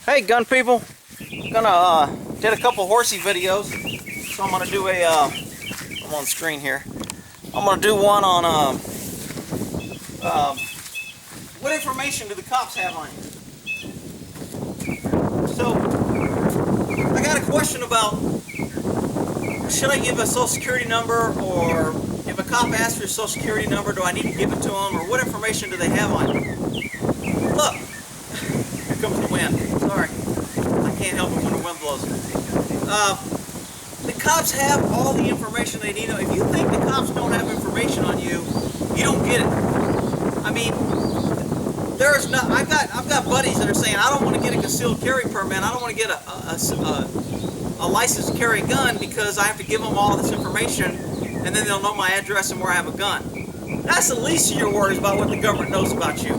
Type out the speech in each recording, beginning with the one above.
Hey gun people, gonna did a couple horsey videos, so I'm gonna do a I'm on screen here. I'm gonna do one on what information do the cops have on you? So I got a question about, should I give a social security number, or if a cop asks for your social security number, do I need to give it to them, or what information do they have on you? Look, here comes the wind. Sorry. Can't help it when the wind blows. The cops have all the information they need. If you think the cops don't have information on you, you don't get it. I mean, there's not. I've got buddies that are saying, I don't want to get a concealed carry permit. I don't want to get a license to carry a gun because I have to give them all this information, and then they'll know my address and where I have a gun. That's the least of your worries about what the government knows about you.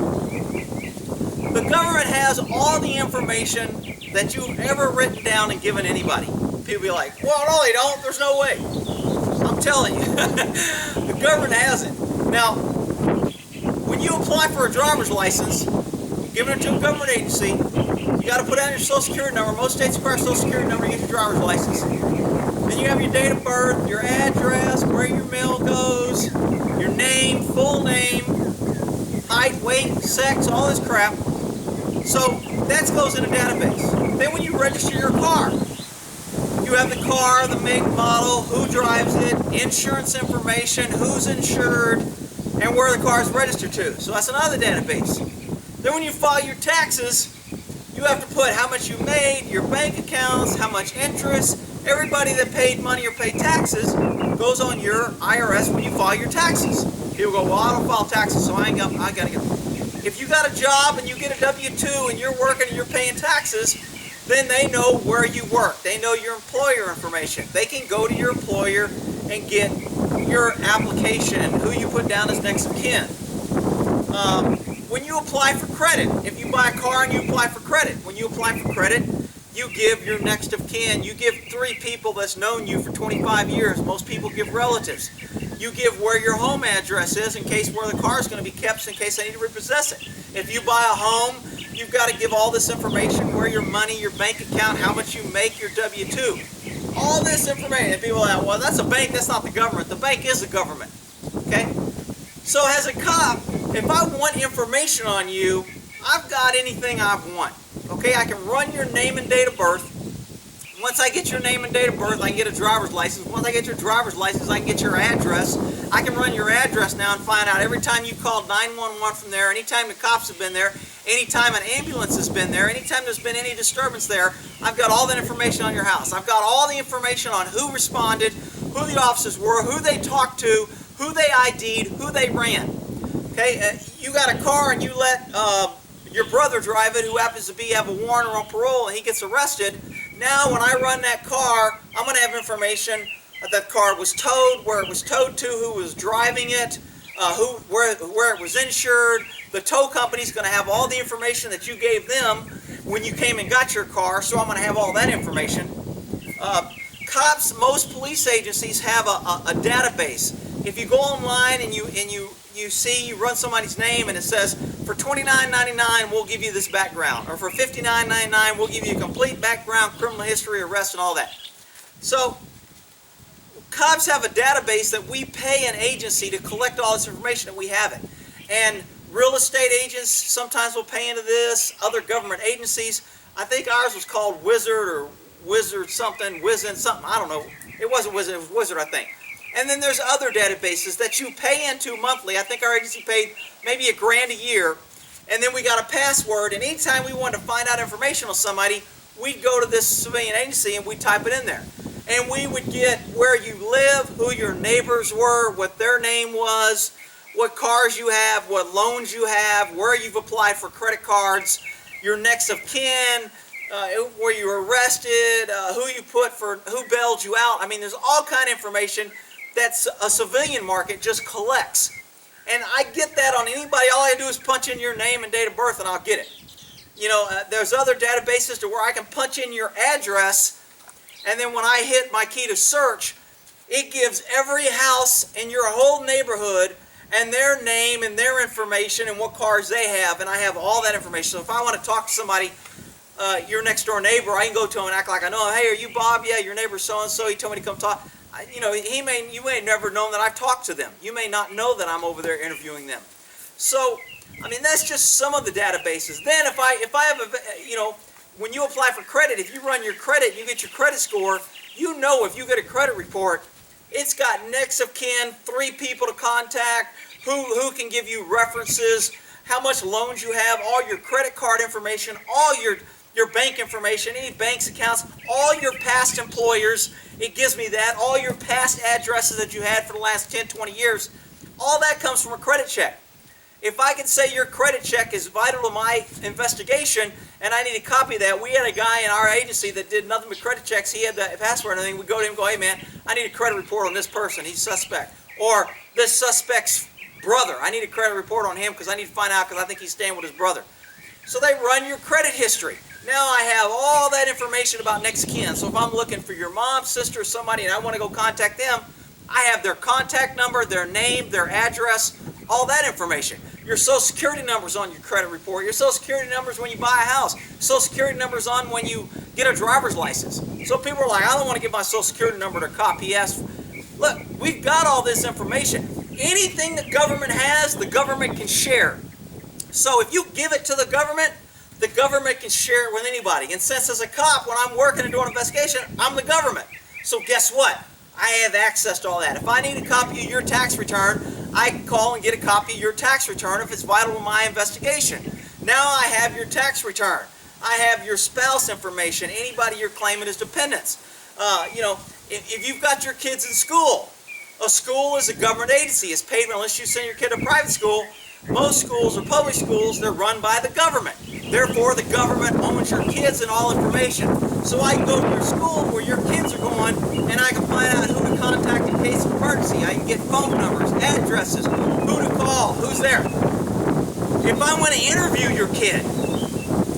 The government has all the information that you've ever written down and given anybody. People be like, well, no, they don't. There's no way. I'm telling you. The government has it. Now, when you apply for a driver's license, give it to a government agency, you got to put down your social security number. Most states require a social security number to get your driver's license. Then you have your date of birth, your address, where your mail goes, your name, full name, height, weight, sex, all this crap. So that goes in a database. Then when you register your car, you have the car, the make, model, who drives it, insurance information, who's insured, and where the car is registered to. So that's another database. Then when you file your taxes, you have to put how much you made, your bank accounts, how much interest. Everybody that paid money or paid taxes goes on your IRS when you file your taxes. People go, well, I don't file taxes, so I gotta go. If you got a job and you get a W-2 and you're working and you're paying taxes, then they know where you work. They know your employer information. They can go to your employer and get your application, who you put down as next of kin. When you apply for credit, if you buy a car and you apply for credit, when you apply for credit, you give your next of kin. You give 3 people that's known you for 25 years. Most people give relatives. You give where your home address is in case where the car is going to be kept, in case they need to repossess it. If you buy a home, you've got to give all this information, where your money, your bank account, how much you make, your W-2. All this information. And people are like, well, that's a bank, that's not the government. The bank is the government. Okay? So as a cop, if I want information on you, I've got anything I want. Okay? I can run your name and date of birth. Once I get your name and date of birth, I can get a driver's license. Once I get your driver's license, I can get your address. I can run your address now and find out every time you called 911 from there, anytime the cops have been there, anytime an ambulance has been there, anytime there's been any disturbance there. I've got all that information on your house. I've got all the information on who responded, who the officers were, who they talked to, who they ID'd, who they ran. Okay, you got a car and you let your brother drive it, who happens to have a warrant or on parole, and he gets arrested. Now, when I run that car, I'm going to have information that the car was towed, where it was towed to, who was driving it, where it was insured. The tow company's going to have all the information that you gave them when you came and got your car, so I'm going to have all that information. Cops, most police agencies have a database. If you go online and you see, you run somebody's name and it says, for $29.99 we'll give you this background, or for $59.99 we'll give you a complete background, criminal history, arrest, and all that. So cops have a database that we pay an agency to collect all this information, that we have it. And real estate agents sometimes will pay into this, other government agencies. I think ours was called Wizard or Wizard something, Wizen something, I don't know. It wasn't Wizard, it was Wizard, I think. And then there's other databases that you pay into monthly. I think our agency paid maybe $1,000 a year. And then we got a password. And anytime we wanted to find out information on somebody, we'd go to this civilian agency and we'd type it in there. And we would get where you live, who your neighbors were, what their name was, what cars you have, what loans you have, where you've applied for credit cards, your next of kin, where you were arrested, who you put for, who bailed you out. I mean, there's all kind of information that's a civilian market just collects. And I get that on anybody. All I do is punch in your name and date of birth and I'll get it. You know, there's other databases to where I can punch in your address, and then when I hit my key to search, it gives every house in your whole neighborhood and their name and their information and what cars they have, and I have all that information. So if I want to talk to somebody your next door neighbor, I can go to him and act like I know him. Hey, are you Bob? Yeah, your neighbor so-and-so. He told me to come talk. You know, you may never know that I've talked to them. You may not know that I'm over there interviewing them. So, I mean, that's just some of the databases. Then if I have a, you know, when you apply for credit, if you run your credit, you get your credit score, you know if you get a credit report, it's got next of kin, 3 people to contact, who can give you references, how much loans you have, all your credit card information, all your bank information, any bank's accounts, all your past employers, it gives me that, all your past addresses that you had for the last 10, 20 years, all that comes from a credit check. If I can say your credit check is vital to my investigation and I need a copy of that, we had a guy in our agency that did nothing but credit checks. He had the password and everything. We go to him and go, hey man, I need a credit report on this person. He's suspect. Or this suspect's brother. I need a credit report on him because I need to find out because I think he's staying with his brother. So they run your credit history. Now I have all that information about next of kin. So if I'm looking for your mom, sister, somebody, and I want to go contact them, I have their contact number, their name, their address, all that information. Your social security number's on your credit report. Your social security number's when you buy a house. Social security number's on when you get a driver's license. So people are like, I don't want to give my social security number to a cop. He asks, look, we've got all this information. Anything the government has, the government can share. So if you give it to the government can share it with anybody. And since as a cop, when I'm working and doing an investigation, I'm the government. So guess what? I have access to all that. If I need a copy of your tax return, I can call and get a copy of your tax return if it's vital to my investigation. Now I have your tax return. I have your spouse information, anybody you're claiming as dependents. You know, if you've got your kids in school, a school is a government agency. It's paid unless you send your kid to private school. Most schools are public schools. They're run by the government. Therefore, the government owns your kids and all information. So I can go to your school where your kids are going, and I can find out who to contact in case of emergency. I can get phone numbers, addresses, who to call, who's there. If I want to interview your kid,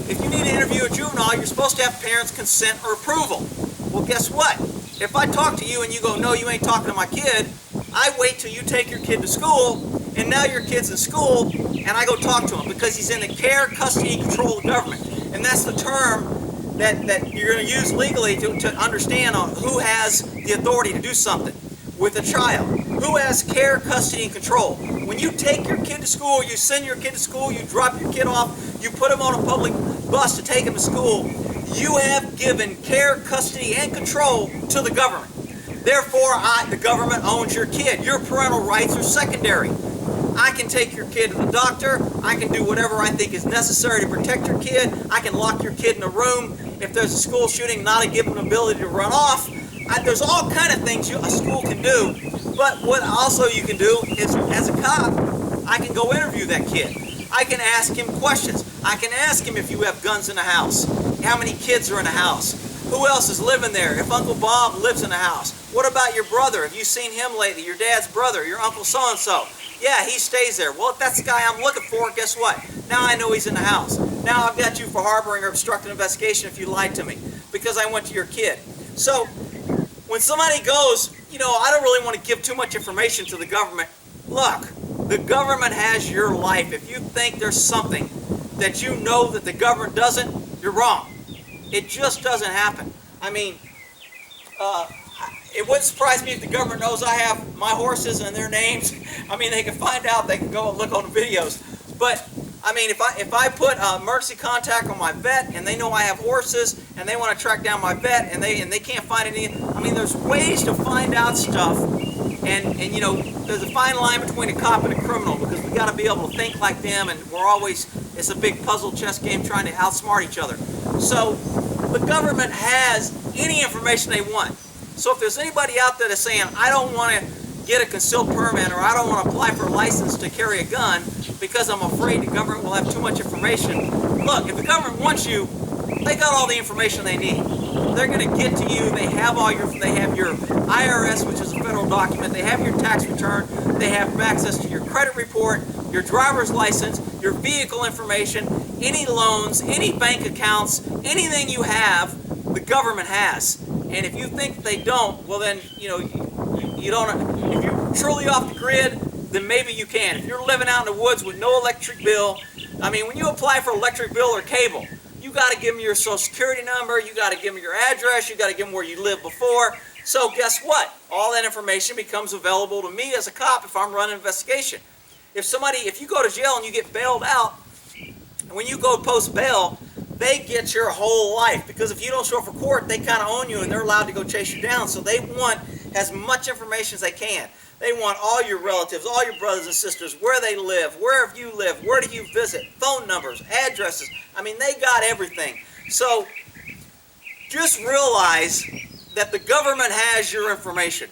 if you need to interview a juvenile, you're supposed to have parents' consent or approval. Well, guess what? If I talk to you and you go, no, you ain't talking to my kid, I wait till you take your kid to school, and now your kid's in school, and I go talk to him because he's in the care, custody, and control of the government. And that's the term that you're going to use legally to understand on who has the authority to do something with a child. Who has care, custody, and control. When you take your kid to school, you send your kid to school, you drop your kid off, you put him on a public bus to take him to school, you have given care, custody, and control to the government. Therefore, the government owns your kid. Your parental rights are secondary. I can take your kid to the doctor. I can do whatever I think is necessary to protect your kid. I can lock your kid in a room. If there's a school shooting, not to give them the ability to run off. There's all kind of things a school can do. But what also you can do is, as a cop, I can go interview that kid. I can ask him questions. I can ask him if you have guns in the house. How many kids are in the house? Who else is living there? If Uncle Bob lives in the house. What about your brother? Have you seen him lately? Your dad's brother, your Uncle so-and-so. Yeah, he stays there. Well, if that's the guy I'm looking for, guess what? Now I know he's in the house. Now I've got you for harboring or obstructing investigation if you lied to me because I went to your kid. So when somebody goes, you know, I don't really want to give too much information to the government. Look, the government has your life. If you think there's something that you know that the government doesn't, you're wrong. It just doesn't happen. I mean, it wouldn't surprise me if the government knows I have my horses and their names. I mean, they can find out. They can go and look on the videos. But I mean, if I put emergency contact on my vet and they know I have horses and they want to track down my vet and they can't find anything. I mean, there's ways to find out stuff. And you know, there's a fine line between a cop and a criminal because we got to be able to think like them, and it's a big puzzle chess game trying to outsmart each other. So the government has any information they want. So if there's anybody out there that's saying, I don't want to get a concealed permit or I don't want to apply for a license to carry a gun because I'm afraid the government will have too much information. Look, if the government wants you, they got all the information they need. They're going to get to you. They have your IRS, which is a federal document. They have your tax return. They have access to your credit report, your driver's license, your vehicle information, any loans, any bank accounts, anything you have, the government has. And if you think they don't, well then, you know, you don't. If you're truly off the grid, then maybe you can. If you're living out in the woods with no electric bill, I mean, when you apply for electric bill or cable, you got to give them your social security number, you got to give them your address, you got to give them where you lived before. So guess what? All that information becomes available to me as a cop if I'm running an investigation. If you go to jail and you get bailed out, and when you go post bail, they get your whole life, because if you don't show up for court, they kind of own you and they're allowed to go chase you down. So they want as much information as they can. They want all your relatives, all your brothers and sisters, where they live, where have you lived, where do you visit, phone numbers, addresses. I mean, they got everything. So just realize that the government has your information.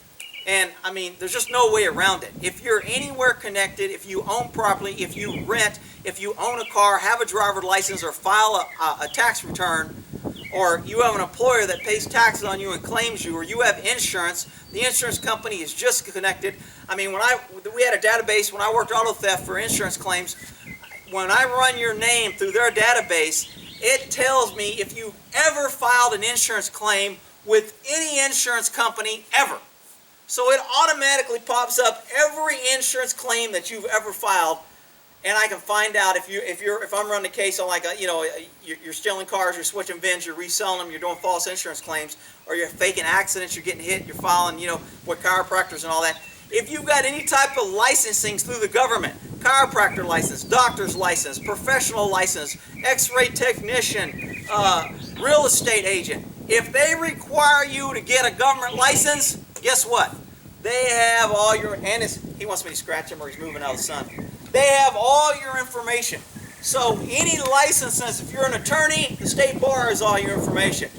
And I mean, there's just no way around it. If you're anywhere connected, if you own property, if you rent, if you own a car, have a driver's license, or file a tax return, or you have an employer that pays taxes on you and claims you, or you have insurance, the insurance company is just connected. I mean, we had a database when I worked auto theft for insurance claims. When I run your name through their database, it tells me if you ever filed an insurance claim with any insurance company ever. So it automatically pops up every insurance claim that you've ever filed, and I can find out if I'm running a case on you're stealing cars, you're switching VINs, you're reselling them, you're doing false insurance claims, or you're faking accidents, you're getting hit, you're filing with chiropractors and all that. If you've got any type of licensing through the government, chiropractor license, doctor's license, professional license, x-ray technician, real estate agent, if they require you to get a government license, guess what? They have all your, and he wants me to scratch him or he's moving out of the sun. They have all your information. So any licenses, if you're an attorney, the state bar has all your information.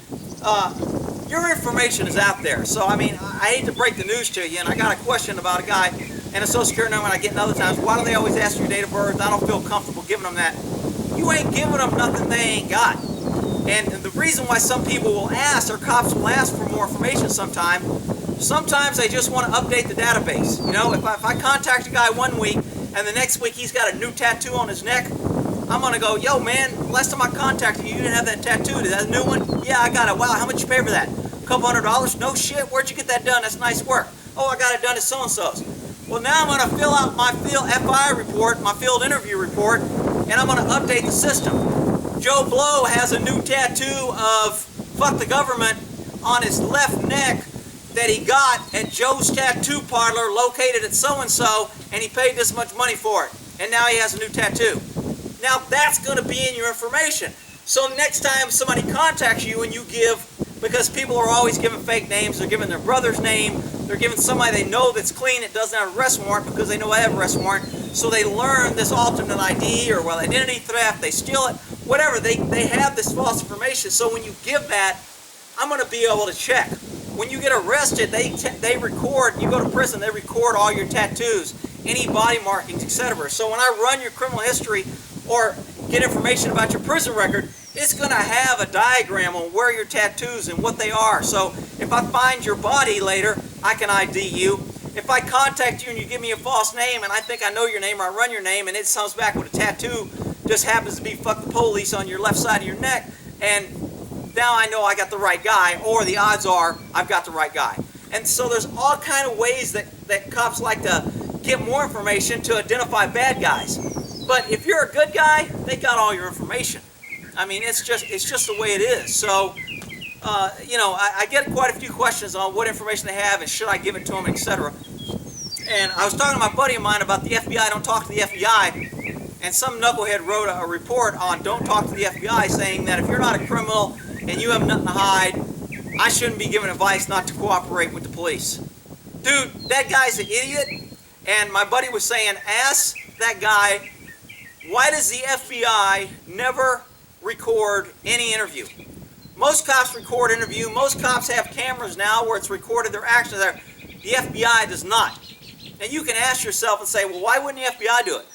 Your information is out there. So I mean, I hate to break the news to you, and I got a question about a guy and a social security number, and I get it other times. Why do they always ask your date of birth? I don't feel comfortable giving them that. You ain't giving them nothing they ain't got. And the reason why some people will ask, or cops will ask for more information sometimes they just want to update the database. If I contact a guy one week and the next week he's got a new tattoo on his neck, I'm going to go, yo man, last time I contacted you, you didn't have that tattoo. Is that a new one? Yeah, I got it. Wow, how much you pay for that? A couple $100? No shit, where'd you get that done? That's nice work. Oh, I got it done at so-and-so's. Well, now I'm going to fill out my field FI report, my field interview report, and I'm going to update the system. Joe Blow has a new tattoo of fuck the government on his left neck that he got at Joe's tattoo parlor located at so-and-so, and he paid this much money for it. And now he has a new tattoo. Now that's going to be in your information. So next time somebody contacts you and you give, because people are always giving fake names, they're giving their brother's name, they're giving somebody they know that's clean, that doesn't have an arrest warrant because they know I have an arrest warrant, so they learn this alternate ID or identity theft, they steal it, whatever, they have this false information. So when you give that, I'm going to be able to check. When you get arrested, they record, you go to prison, they record all your tattoos, any body markings, etc. So when I run your criminal history or get information about your prison record, it's going to have a diagram on where your tattoos and what they are. So if I find your body later, I can ID you. If I contact you and you give me a false name and I think I know your name, or I run your name and it comes back with a tattoo, just happens to be fuck the police on your left side of your neck, and now I know I got the right guy, or the odds are I've got the right guy. And so there's all kind of ways that cops like to get more information to identify bad guys. But if you're a good guy, they got all your information. I mean, it's just the way it is. So, I get quite a few questions on what information they have and should I give it to them, etc. And I was talking to my buddy of mine about the FBI, don't talk to the FBI. And some knucklehead wrote a report on don't talk to the FBI, saying that if you're not a criminal and you have nothing to hide, I shouldn't be giving advice not to cooperate with the police. Dude, that guy's an idiot. And my buddy was saying, ask that guy, why does the FBI never record any interview? Most cops record interview. Most cops have cameras now where it's recorded their actions there. The FBI does not. And you can ask yourself and say, well, why wouldn't the FBI do it?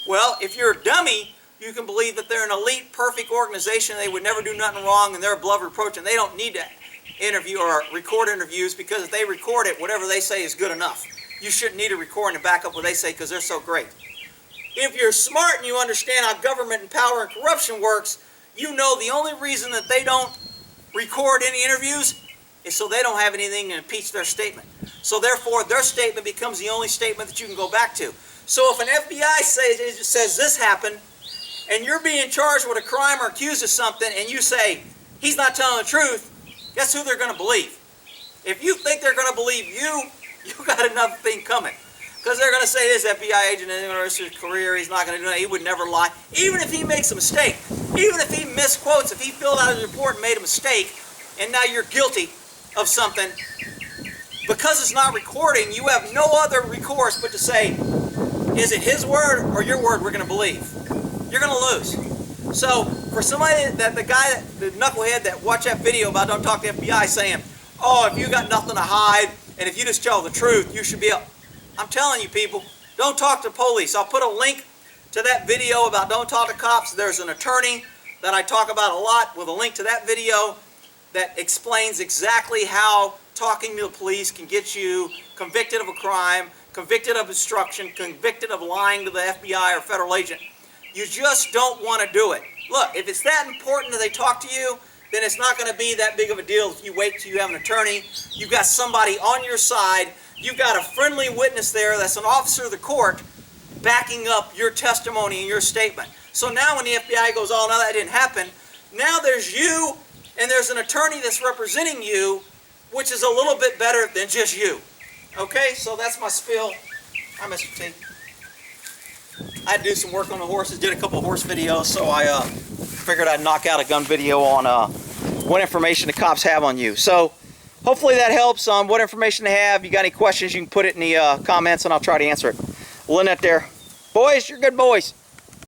Well, if you're a dummy, you can believe that they're an elite, perfect organization. They would never do nothing wrong, and they're above reproach, and they don't need to interview or record interviews, because if they record it, whatever they say is good enough. You shouldn't need a recording to back up what they say because they're so great. If you're smart and you understand how government and power and corruption works, you know the only reason that they don't record any interviews is so they don't have anything to impeach their statement. So therefore, their statement becomes the only statement that you can go back to. So if an FBI says this happened, and you're being charged with a crime or accused of something, and you say, he's not telling the truth, guess who they're going to believe? If you think they're going to believe you, you got another thing coming. Because they're going to say this FBI agent isn't going to risk his career, he's not going to do that, he would never lie. Even if he makes a mistake, even if he misquotes, if he filled out his report and made a mistake, and now you're guilty of something, because it's not recording, you have no other recourse but to say, is it his word or your word we're going to believe? You're going to lose. So for somebody, the knucklehead that watched that video about don't talk to the FBI saying, oh, if you got nothing to hide and if you just tell the truth, you should be able. I'm telling you people, don't talk to police. I'll put a link to that video about don't talk to cops. There's an attorney that I talk about a lot with a link to that video that explains exactly how talking to the police can get you convicted of a crime, convicted of obstruction, convicted of lying to the FBI or federal agent. You just don't want to do it. Look, if it's that important that they talk to you, then it's not going to be that big of a deal if you wait till you have an attorney. You've got somebody on your side. You've got a friendly witness there that's an officer of the court backing up your testimony and your statement. So now when the FBI goes, oh, no, that didn't happen, now there's you and there's an attorney that's representing you, which is a little bit better than just you. Okay, so that's my spiel. Hi, Mr. T. I had to do some work on the horses, did a couple of horse videos, so I figured I'd knock out a gun video on what information the cops have on you. So hopefully that helps on what information they have. You got any questions, you can put it in the comments and I'll try to answer it. Lynette there. Boys, you're good boys.